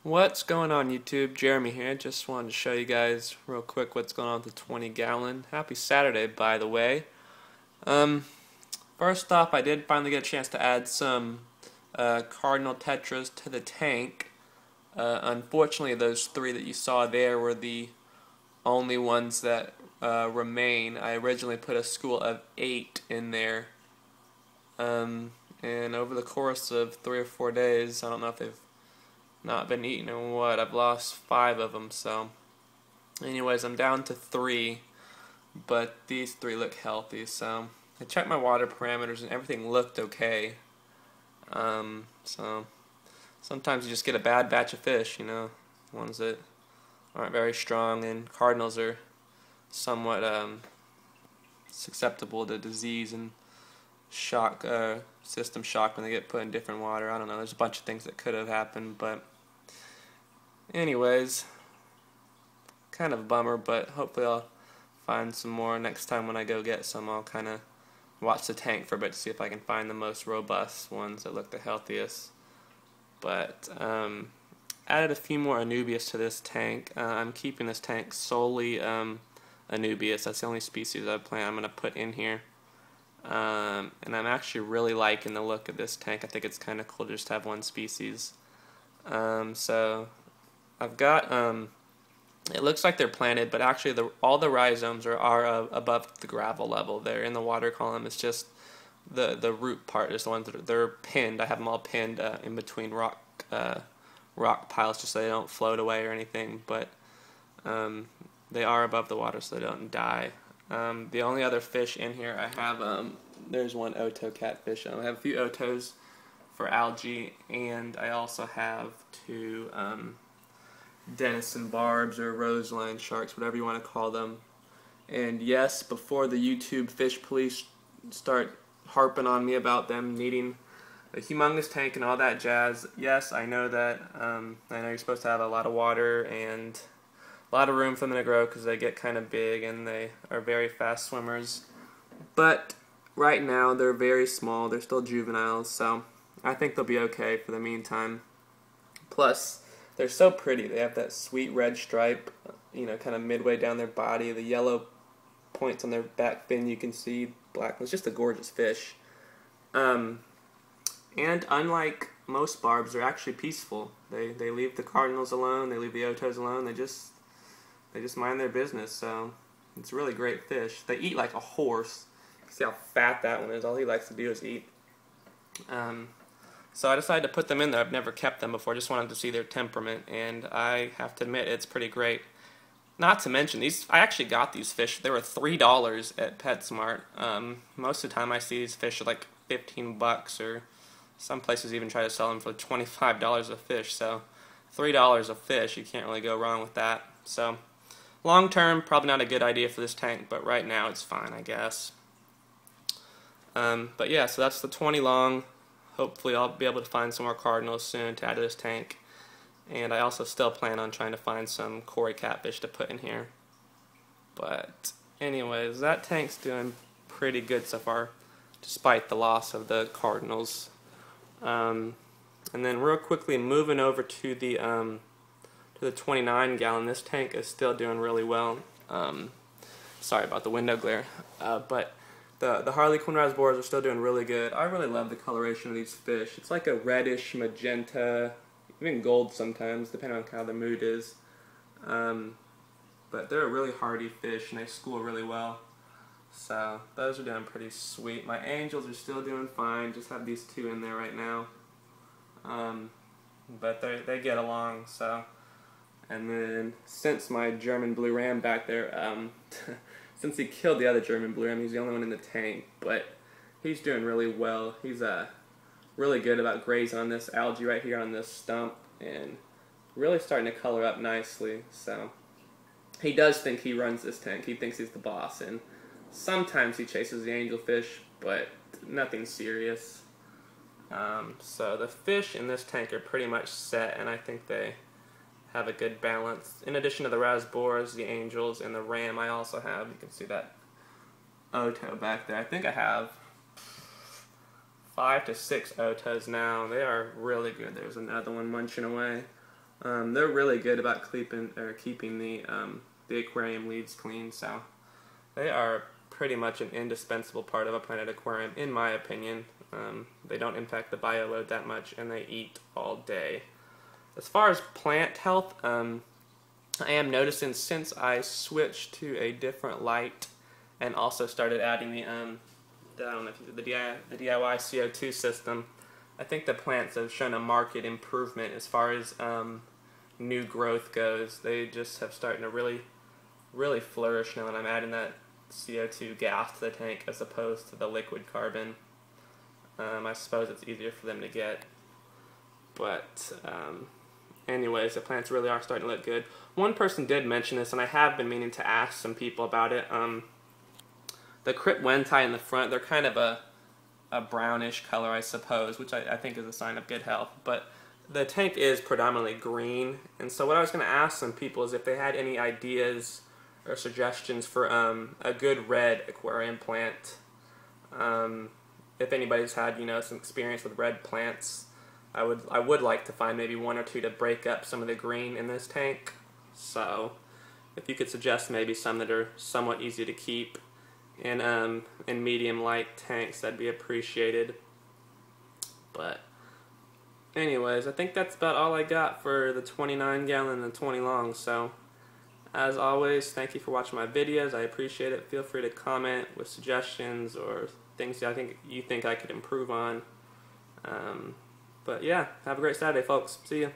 What's going on YouTube? Jeremy here. Just wanted to show you guys real quick what's going on with the 20 gallon. Happy Saturday, by the way. Um, First off, I did finally get a chance to add some Cardinal Tetras to the tank. Unfortunately, those three that you saw there were the only ones that remain. I originally put a school of 8 in there. And over the course of 3 or 4 days, I don't know if they've not been eaten or what. I've lost 5 of them, so anyways, I'm down to 3, but these 3 look healthy, so I checked my water parameters and everything looked okay. So sometimes you just get a bad batch of fish, ones that aren't very strong, and cardinals are somewhat susceptible to disease and shock, system shock when they get put in different water. I don't know, there's a bunch of things that could have happened, but anyways, kind of a bummer, but hopefully I'll find some more next time when I go get some. I'll kind of watch the tank for a bit to see if I can find the most robust ones that look the healthiest. But added a few more anubias to this tank. I'm keeping this tank solely anubias. That's the only species I'm going to put in here. And I'm actually really liking the look of this tank. I think it's kind of cool to just have one species. So I've got, it looks like they're planted, but actually all the rhizomes are above the gravel level. They're in the water column. It's just the root part is the ones that they're pinned. I have them all pinned in between rock piles just so they don't float away or anything, but they are above the water so they don't die. The only other fish in here I have, there's one Oto catfish. I have a few Otos for algae, and I also have 2 Denison Barbs or roseline sharks, whatever you want to call them. And yes, before the YouTube fish police start harping on me about them needing a humongous tank and all that jazz, yes, I know that. I know you're supposed to have a lot of water and a lot of room for them to grow because they get kind of big and they are very fast swimmers. But right now they're very small. They're still juveniles, so I think they'll be okay for the meantime. Plus, they're so pretty. They have that sweet red stripe, kind of midway down their body. The yellow points on their back fin you can see. Black. It's just a gorgeous fish. And unlike most barbs, they're actually peaceful. They leave the cardinals alone. They leave the otos alone. They just mind their business. So it's a really great fish. They eat like a horse. You can see how fat that one is. All he likes to do is eat. So I decided to put them in there. I've never kept them before. Just wanted to see their temperament, and I have to admit it's pretty great. Not to mention I actually got these fish. They were $3 at PetSmart. Most of the time I see these fish are like 15 bucks, or some places even try to sell them for $25 a fish. So $3 a fish, you can't really go wrong with that. So long term, probably not a good idea for this tank, but right now it's fine, I guess. But yeah, so that's the 20 long. Hopefully I'll be able to find some more cardinals soon to add to this tank. And I also still plan on trying to find some Cory catfish to put in here. But anyways, that tank's doing pretty good so far, despite the loss of the cardinals. And then real quickly moving over to the 29 gallon, this tank is still doing really well. Sorry about the window glare, but the Harlequin rasboras are still doing really good. I really love the coloration of these fish. It's like a reddish magenta, even gold sometimes, depending on how the mood is. But they're a really hardy fish and they school really well. So those are doing pretty sweet. My angels are still doing fine. Just have these 2 in there right now. But they get along. So, and then since my German blue ram back there, since he killed the other German blue ram, he's the only one in the tank, but he's doing really well. He's really good about grazing on this algae right here on this stump and really starting to color up nicely. So he does think he runs this tank. He thinks he's the boss, and sometimes he chases the angelfish, but nothing serious. So the fish in this tank are pretty much set, and I think they have a good balance. In addition to the rasboras, the angels, and the ram, I also have, you can see that Oto back there. I think I have 5 to 6 Otos now. They are really good. There's another one munching away. They're really good about keeping the aquarium leaves clean, so they are pretty much an indispensable part of a planted aquarium, in my opinion. They don't impact the bio load that much, and they eat all day. As far as plant health, I am noticing since I switched to a different light and also started adding the I don't know if the DIY CO2 system, I think the plants have shown a marked improvement as far as new growth goes. They just have started to really flourish now, and I'm adding that CO2 gas to the tank as opposed to the liquid carbon. I suppose it's easier for them to get, but anyways, the plants really are starting to look good. One person did mention this, and I have been meaning to ask some people about it. The Crypt Wentai in the front, they're kind of a brownish color, I suppose, which I think is a sign of good health. But the tank is predominantly green, and so what I was going to ask some people is if they had any ideas or suggestions for a good red aquarium plant. If anybody's had some experience with red plants, I would like to find maybe one or two to break up some of the green in this tank. So if you could suggest maybe some that are somewhat easy to keep in medium light tanks, that'd be appreciated. But anyways, I think that's about all I got for the 29 gallon and the 20 long. So as always, thank you for watching my videos. I appreciate it. Feel free to comment with suggestions or things that you think I could improve on. But yeah, have a great Saturday, folks. See ya.